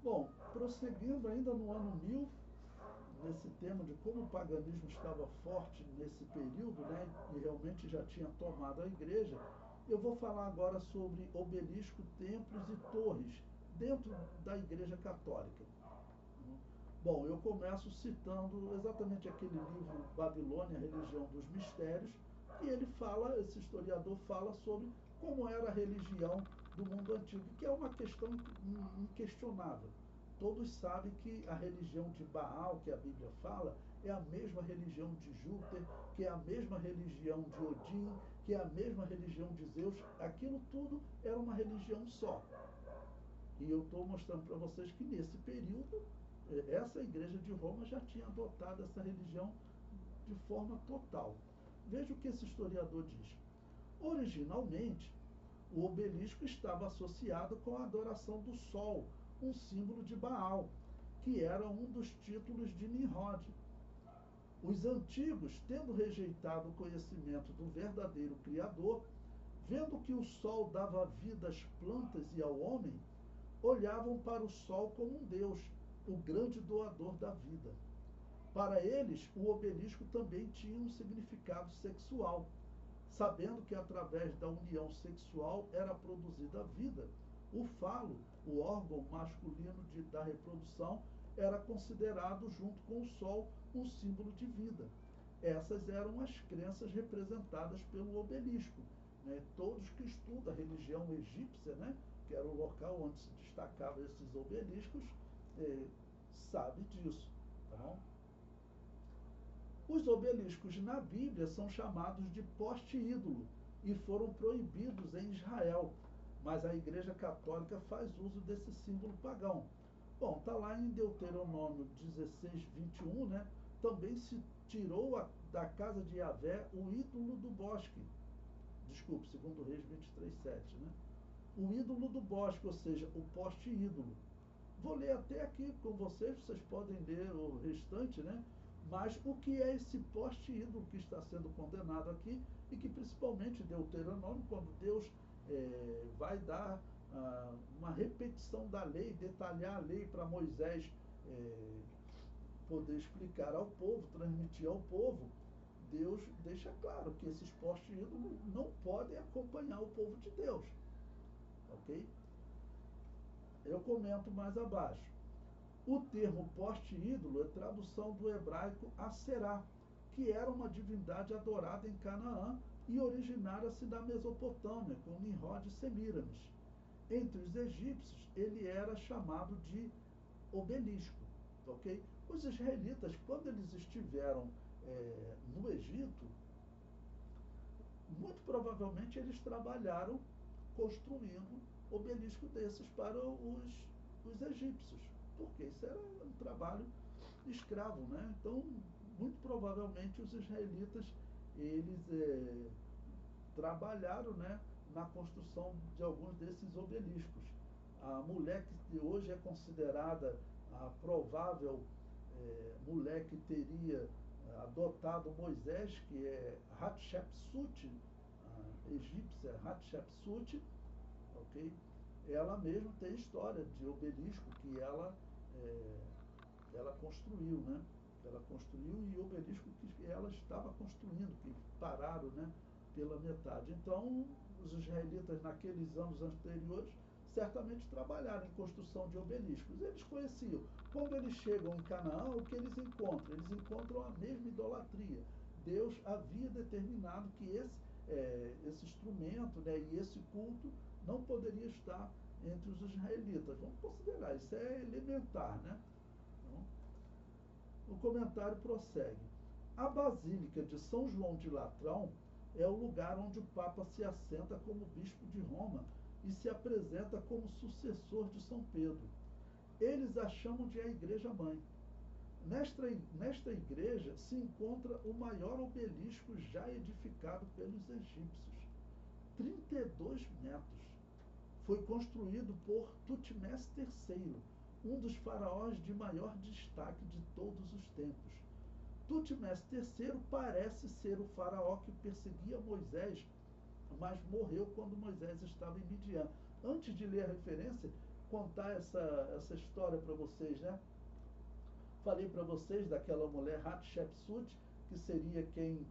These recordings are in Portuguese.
Bom, prosseguindo ainda no ano 1000, nesse tema de como o paganismo estava forte nesse período, né, e realmente já tinha tomado a igreja, eu vou falar agora sobre obelisco, templos e torres dentro da igreja católica. Bom, eu começo citando exatamente aquele livro Babilônia, a Religião dos Mistérios, e ele fala, esse historiador fala sobre como era a religião do mundo antigo, que é uma questão inquestionável. Todos sabem que a religião de Baal, que a Bíblia fala, é a mesma religião de Júpiter, que é a mesma religião de Odin, que é a mesma religião de Zeus. Aquilo tudo era uma religião só. E eu estou mostrando para vocês que nesse período, essa igreja de Roma já tinha adotado essa religião de forma total. Veja o que esse historiador diz. Originalmente, o obelisco estava associado com a adoração do sol, um símbolo de Baal, que era um dos títulos de Nimrod. Os antigos, tendo rejeitado o conhecimento do verdadeiro Criador, vendo que o sol dava vida às plantas e ao homem, olhavam para o sol como um deus, o grande doador da vida. Para eles, o obelisco também tinha um significado sexual, sabendo que através da união sexual era produzida a vida. O falo, o órgão masculino da reprodução, era considerado, junto com o sol, um símbolo de vida. Essas eram as crenças representadas pelo obelisco. Né? Todos que estudam a religião egípcia, né? Que era o local onde se destacavam esses obeliscos, sabe disso. Tá bom? Os obeliscos na Bíblia são chamados de poste-ídolo e foram proibidos em Israel, mas a Igreja Católica faz uso desse símbolo pagão. Bom, está lá em Deuteronômio 16, 21, né? Também se tirou da casa de Yahvé o ídolo do bosque. Desculpe, segundo Reis 23, 7, né? O ídolo do bosque, ou seja, o poste-ídolo. Vou ler até aqui com vocês podem ler o restante, né? Mas o que é esse poste-ídolo que está sendo condenado aqui e que principalmente Deuteronômio, quando Deus vai dar uma repetição da lei, detalhar a lei para Moisés poder explicar ao povo, transmitir ao povo, Deus deixa claro que esses poste-ídolos não podem acompanhar o povo de Deus. Ok? Eu comento mais abaixo. O termo poste-ídolo é tradução do hebraico Aserá, que era uma divindade adorada em Canaã e originara-se da Mesopotâmia, com Nimrod e Semíramis. Entre os egípcios, ele era chamado de obelisco. Ok? Os israelitas, quando eles estiveram no Egito, muito provavelmente eles trabalharam construindo obelisco desses para os egípcios, porque isso era um trabalho escravo, né? Então, muito provavelmente os israelitas eles trabalharam, né, na construção de alguns desses obeliscos. A mulher que hoje é considerada a provável mulher que teria adotado Moisés, que é Hatshepsut, a egípcia Hatshepsut, ok? Ela mesma tem história de obelisco que ela construiu, né? Ela construiu e obelisco que ela estava construindo, que pararam, né, pela metade. Então, os israelitas naqueles anos anteriores certamente trabalharam em construção de obeliscos. Eles conheciam. Quando eles chegam em Canaã, o que eles encontram? Eles encontram a mesma idolatria. Deus havia determinado que esse instrumento, né, e esse culto não poderia estar entre os israelitas. Vamos considerar, isso é elementar, né? Então, o comentário prossegue. A Basílica de São João de Latrão é o lugar onde o Papa se assenta como bispo de Roma e se apresenta como sucessor de São Pedro. Eles a chamam de a Igreja Mãe. Nesta igreja se encontra o maior obelisco já edificado pelos egípcios, 32 metros. Foi construído por Tutmés III, um dos faraós de maior destaque de todos os tempos. Tutmés III parece ser o faraó que perseguia Moisés, mas morreu quando Moisés estava em Midian. Antes de ler a referência, contar essa história para vocês, né? Falei para vocês daquela mulher Hatshepsut, que seria quem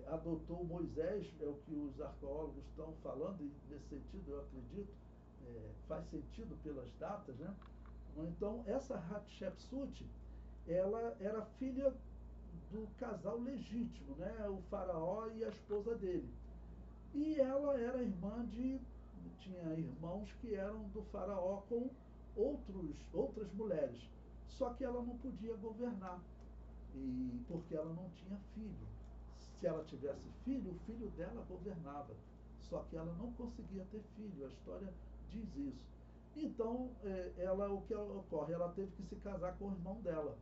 adotou Moisés, é o que os arqueólogos estão falando, e nesse sentido eu acredito, faz sentido pelas datas, né? Então, essa Hatshepsut, ela era filha do casal legítimo, né? O faraó e a esposa dele. E ela era irmã tinha irmãos que eram do faraó com outras mulheres. Só que ela não podia governar, porque ela não tinha filho. Se ela tivesse filho, o filho dela governava. Só que ela não conseguia ter filho, a história diz isso. Então, o que ocorre? Ela teve que se casar com o irmão dela.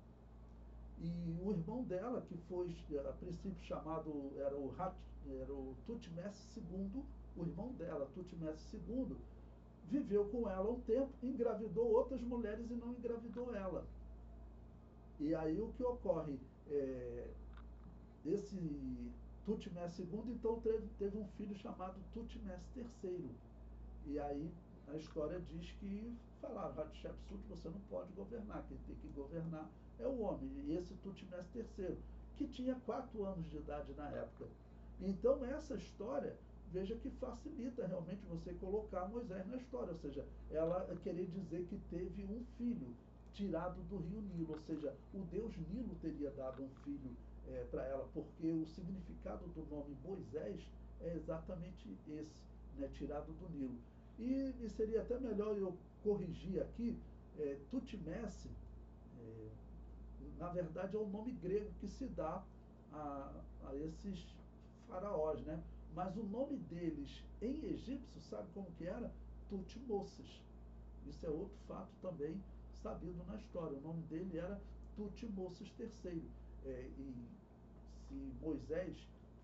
E o irmão dela, que foi a princípio chamado, era o Tutmés II, o irmão dela, Tutmés II, viveu com ela um tempo, engravidou outras mulheres e não engravidou ela. E aí o que ocorre? Esse Tutmés II, então, teve um filho chamado Tutmés III. E aí a história diz que falaram, Hatshepsut, você não pode governar, quem tem que governar é o homem. E esse Tutmés III, que tinha 4 anos de idade na época. Então essa história, veja que facilita realmente você colocar Moisés na história, ou seja, ela querer dizer que teve um filho tirado do rio Nilo, ou seja, o deus Nilo teria dado um filho para ela, porque o significado do nome Moisés é exatamente esse, né, tirado do Nilo. E seria até melhor eu corrigir aqui, Tutmés, na verdade é o nome grego que se dá a esses faraós, né? Mas o nome deles em egípcio, sabe como que era? Tutmoses. Isso é outro fato também sabido na história. O nome dele era Tutmoses III. E se Moisés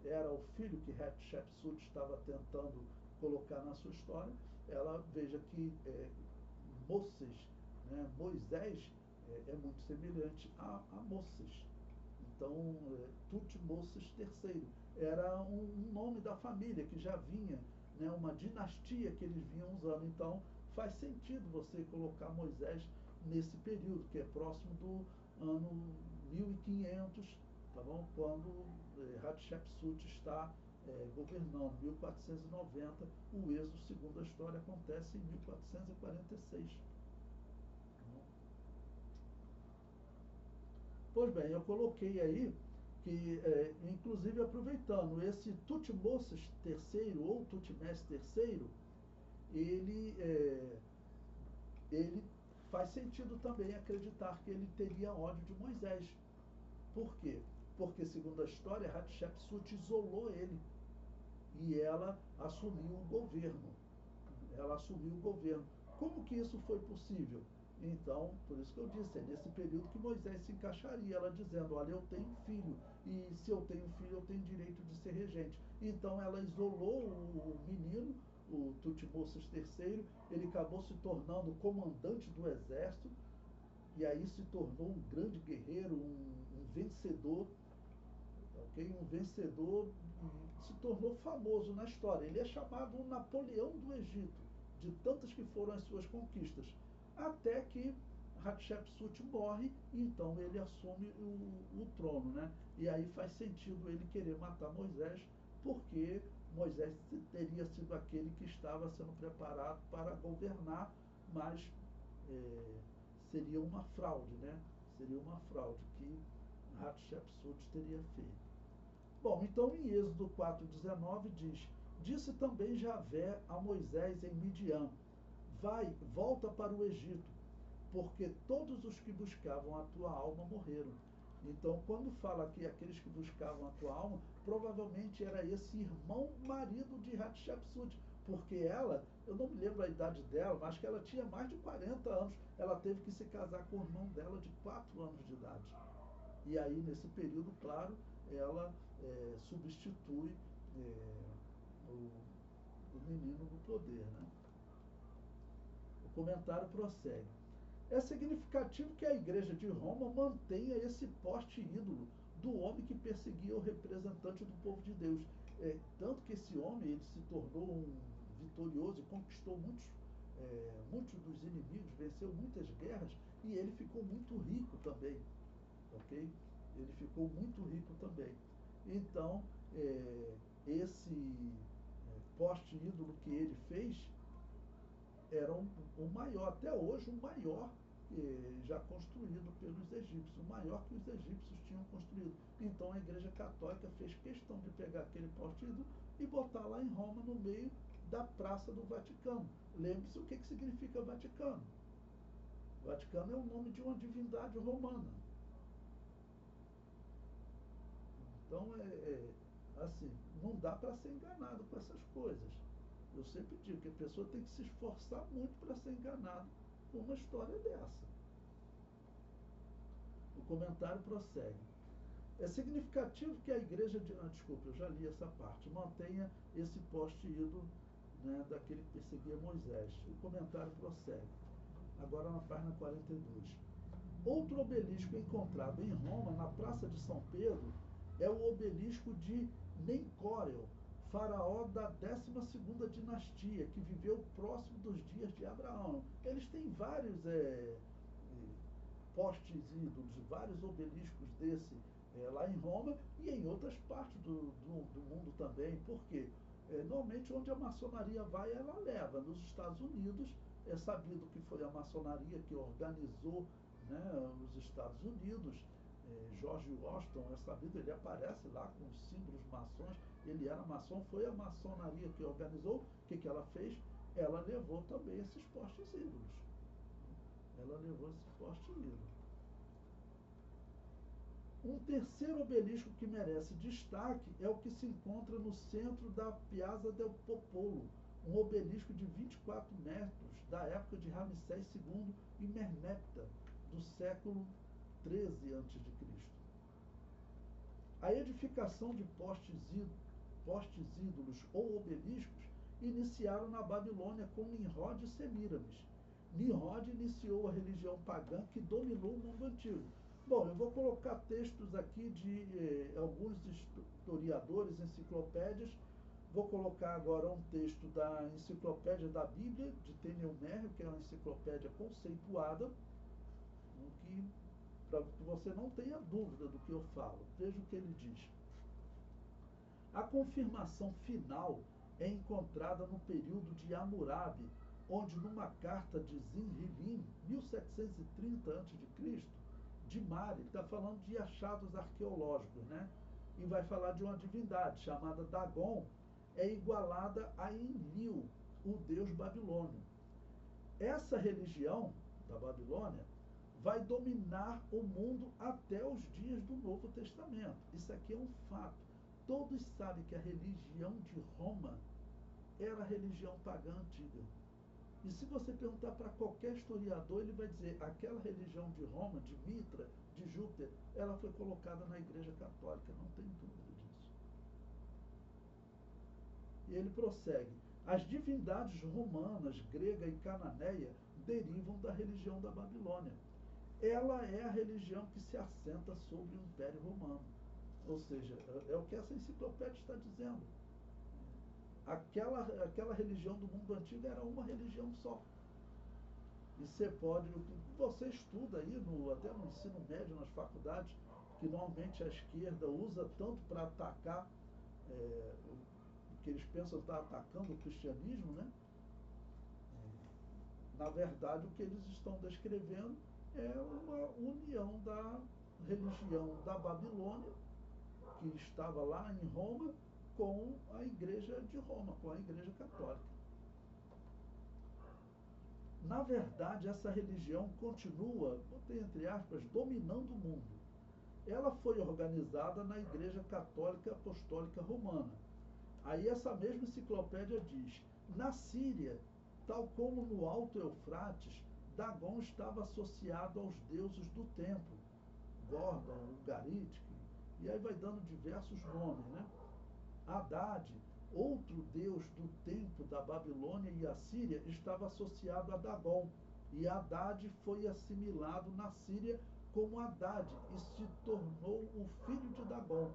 era o filho que Hatshepsut estava tentando colocar na sua história, ela veja que Moses, né, Moisés, é muito semelhante a Moses. Então, Tutmoses III era um nome da família que já vinha, né, uma dinastia que eles vinham usando. Então, faz sentido você colocar Moisés nesse período, que é próximo do ano 1500, tá bom? Quando Hatshepsut está governando, 1490, o êxodo, segundo a história, acontece em 1446. Pois bem, eu coloquei aí que, inclusive aproveitando, esse Tutmoses III ou Tutmés III, ele, ele faz sentido também acreditar que ele teria ódio de Moisés. Por quê? Porque, segundo a história, Hatshepsut isolou ele e ela assumiu o governo. Ela assumiu o governo. Como que isso foi possível? Então, por isso que eu disse, é nesse período que Moisés se encaixaria, ela dizendo, olha, eu tenho um filho, e se eu tenho um filho, eu tenho direito de ser regente. Então, ela isolou o menino, o Tutmoses III, ele acabou se tornando comandante do exército, e aí se tornou um grande guerreiro, um vencedor, ok? Um vencedor, se tornou famoso na história. Ele é chamado o Napoleão do Egito, de tantas que foram as suas conquistas, até que Hatshepsut morre e então ele assume o trono, né? E aí faz sentido ele querer matar Moisés, porque Moisés teria sido aquele que estava sendo preparado para governar, mas seria uma fraude, né? Seria uma fraude que Hatshepsut teria feito. Bom, então em Êxodo 4,19 diz, disse também Javé a Moisés em Midian, volta para o Egito, porque todos os que buscavam a tua alma morreram. Então, quando fala aqui aqueles que buscavam a tua alma, provavelmente era esse irmão marido de Hatshepsut, porque ela, eu não me lembro a idade dela, mas que ela tinha mais de 40 anos, ela teve que se casar com o irmão dela de 4 anos de idade. E aí, nesse período, claro, ela substitui o menino no poder, né? O comentário prossegue. É significativo que a Igreja de Roma mantenha esse poste ídolo do homem que perseguia o representante do povo de Deus. Tanto que esse homem ele se tornou um vitorioso e conquistou muitos muitos dos inimigos, venceu muitas guerras e ele ficou muito rico também, ok? Ele ficou muito rico também. Então, esse poste ídolo que ele fez era o maior, até hoje o maior já construído pelos egípcios, o maior que os egípcios tinham construído. Então a Igreja Católica fez questão de pegar aquele poste ídolo e botar lá em Roma, no meio da Praça do Vaticano. Lembre-se o que significa Vaticano. Vaticano é o nome de uma divindade romana. Então, assim, não dá para ser enganado com essas coisas. Eu sempre digo que a pessoa tem que se esforçar muito para ser enganado com uma história dessa. O comentário prossegue. É significativo que a igreja desculpa, eu já li essa parte, mantenha esse poste ídolo, né, daquele que perseguia Moisés. O comentário prossegue. Agora na página 42. Outro obelisco encontrado em Roma, na Praça de São Pedro, é o obelisco de Nencóreo, faraó da 12ª dinastia, que viveu próximo dos dias de Abraão. Eles têm vários postes ídolos, vários obeliscos desse lá em Roma e em outras partes do mundo também. Por quê? Normalmente onde a maçonaria vai, ela leva. Nos Estados Unidos, é sabido que foi a maçonaria que organizou, né, os Estados Unidos. George Washington, é sabido, ele aparece lá com os símbolos maçons, ele era maçom, foi a maçonaria que organizou. O que ela fez? Ela levou também esses postes ídolos. Ela levou esse poste ídolo. Um terceiro obelisco que merece destaque é o que se encontra no centro da Piazza del Popolo, um obelisco de 24 metros, da época de Ramsés II e Merneptah, do século 13 a.C. A edificação de postes ídolos ou obeliscos iniciaram na Babilônia com Nimrod e Semíramis. Nimrod iniciou a religião pagã que dominou o mundo antigo. Bom, eu vou colocar textos aqui de alguns historiadores, enciclopédias. Vou colocar agora um texto da Enciclopédia da Bíblia, de Tenel Merrill, que é uma enciclopédia conceituada, para que você não tenha dúvida do que eu falo. Veja o que ele diz. A confirmação final é encontrada no período de Hammurabi, onde numa carta de Zinrilim, 1730 a.C., de Mari, está falando de achados arqueológicos, né? E vai falar de uma divindade chamada Dagon, é igualada a Enlil, o deus babilônio. Essa religião da Babilônia vai dominar o mundo até os dias do Novo Testamento. Isso aqui é um fato. Todos sabem que a religião de Roma era a religião pagã antiga. E se você perguntar para qualquer historiador, ele vai dizer, aquela religião de Roma, de Mitra, de Júpiter, ela foi colocada na Igreja Católica, não tem dúvida disso. E ele prossegue, as divindades romanas, grega e cananeia derivam da religião da Babilônia. Ela é a religião que se assenta sobre o Império Romano. Ou seja, é o que essa enciclopédia está dizendo. Aquela religião do mundo antigo era uma religião só. E você estuda aí, até no ensino médio, nas faculdades, que normalmente a esquerda usa tanto para atacar, que eles pensam estar atacando o cristianismo, né? Na verdade, o que eles estão descrevendo é uma união da religião da Babilônia, que estava lá em Roma, com a Igreja de Roma, com a Igreja Católica. Na verdade, essa religião continua, botei entre aspas, dominando o mundo. Ela foi organizada na Igreja Católica Apostólica Romana. Aí essa mesma enciclopédia diz, na Síria, tal como no Alto Eufrates, Dagon estava associado aos deuses do templo, Gordon, Ugarit, e aí vai dando diversos nomes, né? Haddad, outro deus do templo da Babilônia e Assíria, estava associado a Dagon, e Haddad foi assimilado na Síria como Haddad e se tornou o filho de Dagon.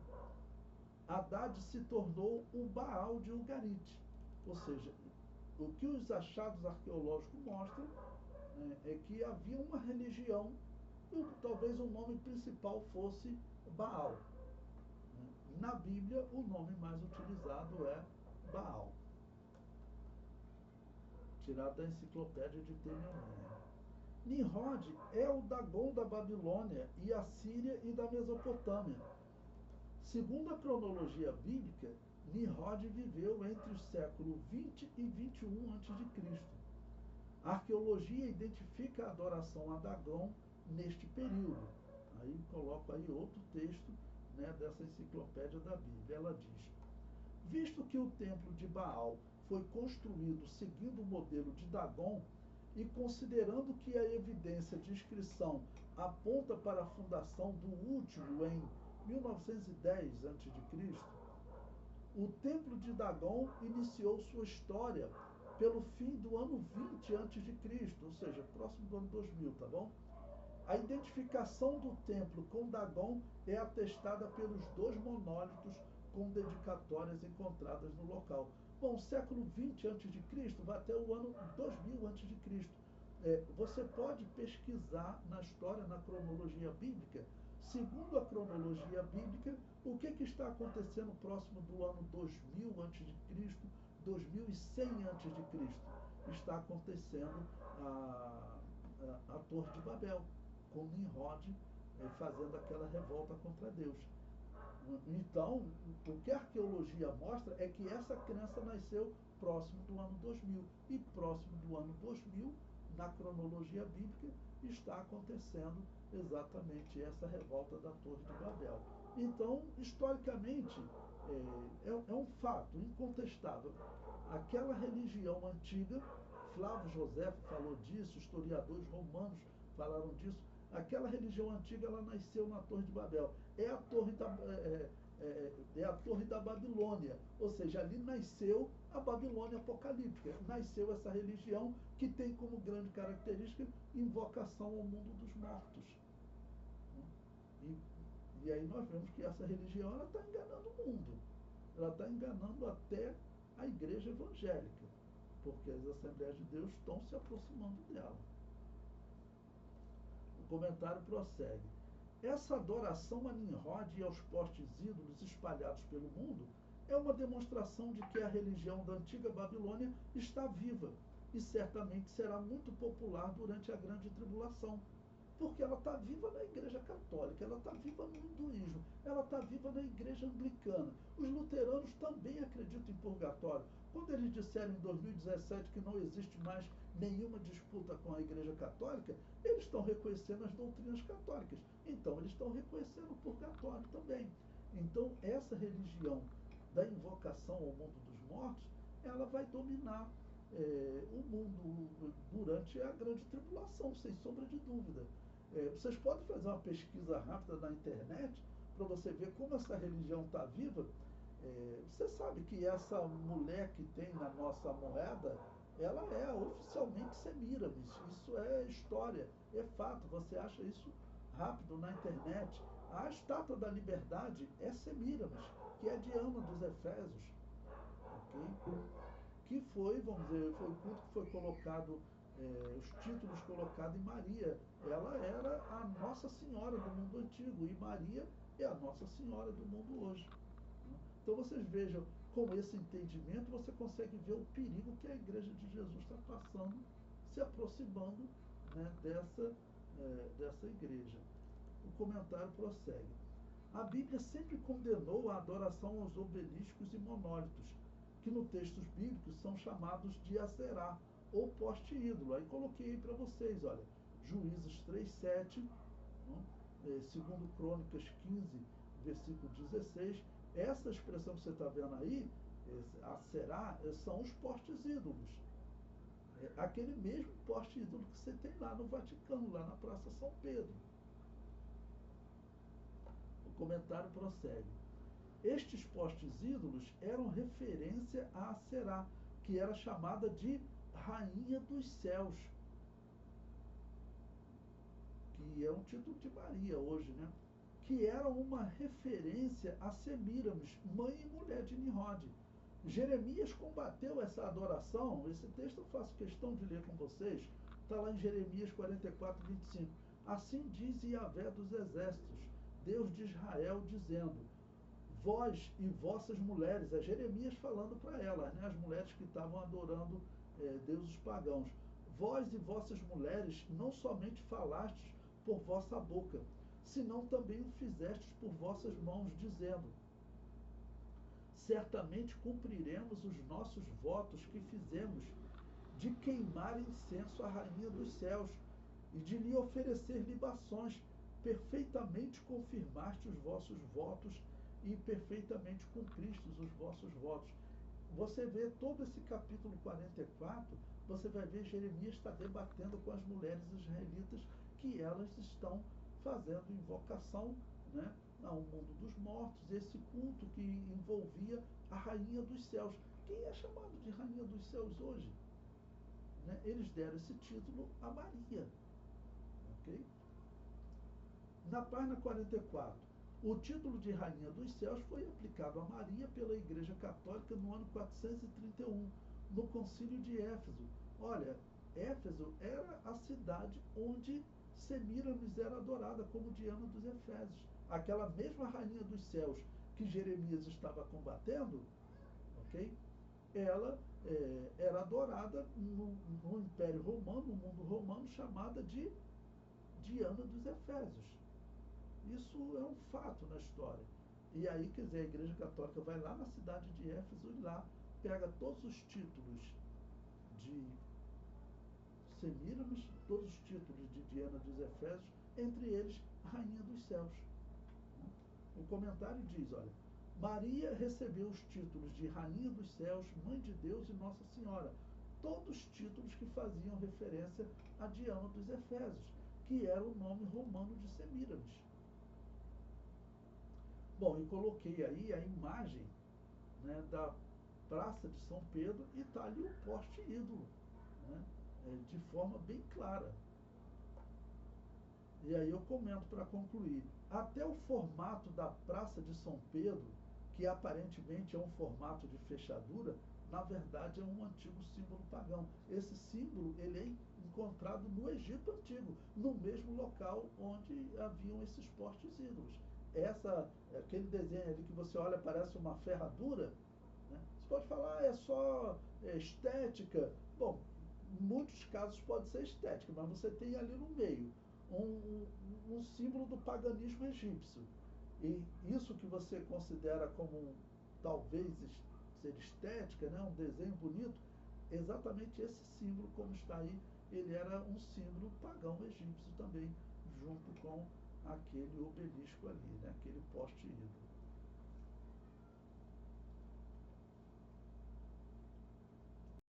Haddad se tornou o Baal de Ugarit, ou seja, o que os achados arqueológicos mostram, né, é que havia uma religião, e talvez o nome principal fosse Baal. Né? Na Bíblia, o nome mais utilizado é Baal, tirado da enciclopédia de Tememé. Nimrod é o Dagon da Babilônia e a Síria e da Mesopotâmia. Segundo a cronologia bíblica, Nimrod viveu entre os séculos 20 e 21 a.C. A arqueologia identifica a adoração a Dagon neste período. Aí coloco aí outro texto, né, dessa enciclopédia da Bíblia. Ela diz: visto que o templo de Baal foi construído seguindo o modelo de Dagon, e considerando que a evidência de inscrição aponta para a fundação do último em 1910 a.C., o templo de Dagon iniciou sua história pelo fim do ano 20 a.C., ou seja, próximo do ano 2000, tá bom? A identificação do templo com Dagon é atestada pelos 2 monólitos com dedicatórias encontradas no local. Bom, século 20 a.C. vai até o ano 2000 a.C. Você pode pesquisar na história, na cronologia bíblica. Segundo a cronologia bíblica, o que está acontecendo próximo do ano 2000 a.C., 2100 a.C.? Está acontecendo a Torre de Babel, com Nimrod fazendo aquela revolta contra Deus. Então, o que a arqueologia mostra é que essa crença nasceu próximo do ano 2000. E próximo do ano 2000, na cronologia bíblica, está acontecendo exatamente essa revolta da Torre de Babel. Então, historicamente, é um fato incontestável. Aquela religião antiga, Flávio José falou disso, historiadores romanos falaram disso, aquela religião antiga, ela nasceu na Torre de Babel. É a Torre da Babilônia, ou seja, ali nasceu a Babilônia apocalíptica, nasceu essa religião que tem como grande característica invocação ao mundo dos mortos. E aí nós vemos que essa religião está enganando o mundo, ela está enganando até a igreja evangélica, porque as Assembleias de Deus estão se aproximando dela. O comentário prossegue. Essa adoração a Nimrod e aos postes ídolos espalhados pelo mundo é uma demonstração de que a religião da antiga Babilônia está viva e certamente será muito popular durante a grande tribulação, porque ela está viva na Igreja Católica, ela está viva no hinduísmo, ela está viva na Igreja Anglicana. Os luteranos também acreditam em purgatório. Quando eles disseram em 2017 que não existe mais nenhuma disputa com a Igreja Católica, eles estão reconhecendo as doutrinas católicas. Então, eles estão reconhecendo o purgatório também. Então, essa religião da invocação ao mundo dos mortos, ela vai dominar o mundo durante a grande tribulação, sem sombra de dúvida. Vocês podem fazer uma pesquisa rápida na internet para você ver como essa religião está viva. Você sabe que essa mulher que tem na nossa moeda, ela é oficialmente Semíramis. Isso é história, é fato. Você acha isso rápido na internet. A estátua da liberdade é Semíramis, que é Diana dos Efésios. Ok? Que foi, vamos dizer, foi o culto que foi colocado, os títulos colocados em Maria. Ela era a Nossa Senhora do mundo antigo e Maria é a Nossa Senhora do mundo hoje. Então vocês vejam, com esse entendimento você consegue ver o perigo que a Igreja de Jesus está passando, se aproximando, né, dessa igreja. O comentário prossegue. A Bíblia sempre condenou a adoração aos obeliscos e monólitos, que no textos bíblicos são chamados de Aserá, ou poste ídolo. Aí coloquei aí para vocês, olha, Juízes 3:7, segundo Crônicas 15, versículo 16. Essa expressão que você está vendo aí, Aserá, são os postes ídolos. Aquele mesmo poste ídolo que você tem lá no Vaticano, lá na Praça São Pedro. O comentário prossegue. Estes postes ídolos eram referência a Aserá, que era chamada de Rainha dos Céus, que é um título de Maria hoje, né? Que era uma referência a Semíramis, mãe e mulher de Nimrod. Jeremias combateu essa adoração. Esse texto eu faço questão de ler com vocês. Está lá em Jeremias 44, 25. Assim diz Yahvé dos exércitos, Deus de Israel, dizendo: vós e vossas mulheres, é Jeremias falando para elas, né, as mulheres que estavam adorando deuses pagãos, vós e vossas mulheres não somente falastes por vossa boca, senão também o fizestes por vossas mãos, dizendo: certamente cumpriremos os nossos votos que fizemos de queimar incenso à rainha dos céus e de lhe oferecer libações. Perfeitamente confirmaste os vossos votos e perfeitamente cumpristes os vossos votos. Você vê todo esse capítulo 44, você vai ver Jeremias está debatendo com as mulheres israelitas que elas estão fazendo invocação, né, ao mundo dos mortos, esse culto que envolvia a rainha dos céus. Quem é chamado de rainha dos céus hoje? Né? Eles deram esse título a Maria. Okay? Na página 44, o título de Rainha dos Céus foi aplicado a Maria pela Igreja Católica no ano 431, no Concílio de Éfeso. Olha, Éfeso era a cidade onde Semíramis era adorada como Diana dos Efésios. Aquela mesma Rainha dos Céus que Jeremias estava combatendo, ok? Ela era adorada no Império Romano, no mundo romano, chamada de Diana dos Efésios. Isso é um fato na história. E aí, quer dizer, a Igreja Católica vai lá na cidade de Éfeso e lá pega todos os títulos de Semíramis, todos os títulos de Diana dos Efésios, entre eles Rainha dos Céus. O comentário diz, olha, Maria recebeu os títulos de Rainha dos Céus, Mãe de Deus e Nossa Senhora, todos títulos que faziam referência a Diana dos Efésios, que era o nome romano de Semíramis. Bom, e coloquei aí a imagem, né, da Praça de São Pedro e está ali o poste ídolo, né, de forma bem clara. E aí eu comento para concluir. Até o formato da Praça de São Pedro, que aparentemente é um formato de fechadura, na verdade é um antigo símbolo pagão. Esse símbolo ele é encontrado no Egito Antigo, no mesmo local onde haviam esses postes ídolos. Aquele desenho ali que você olha parece uma ferradura, né? Você pode falar, é só estética. Bom, em muitos casos pode ser estética, mas você tem ali no meio um símbolo do paganismo egípcio. E isso que você considera como talvez ser estética, né? Um desenho bonito, exatamente esse símbolo, como está aí, ele era um símbolo pagão egípcio também, junto com aquele obelisco ali, né? Aquele poste ídolo.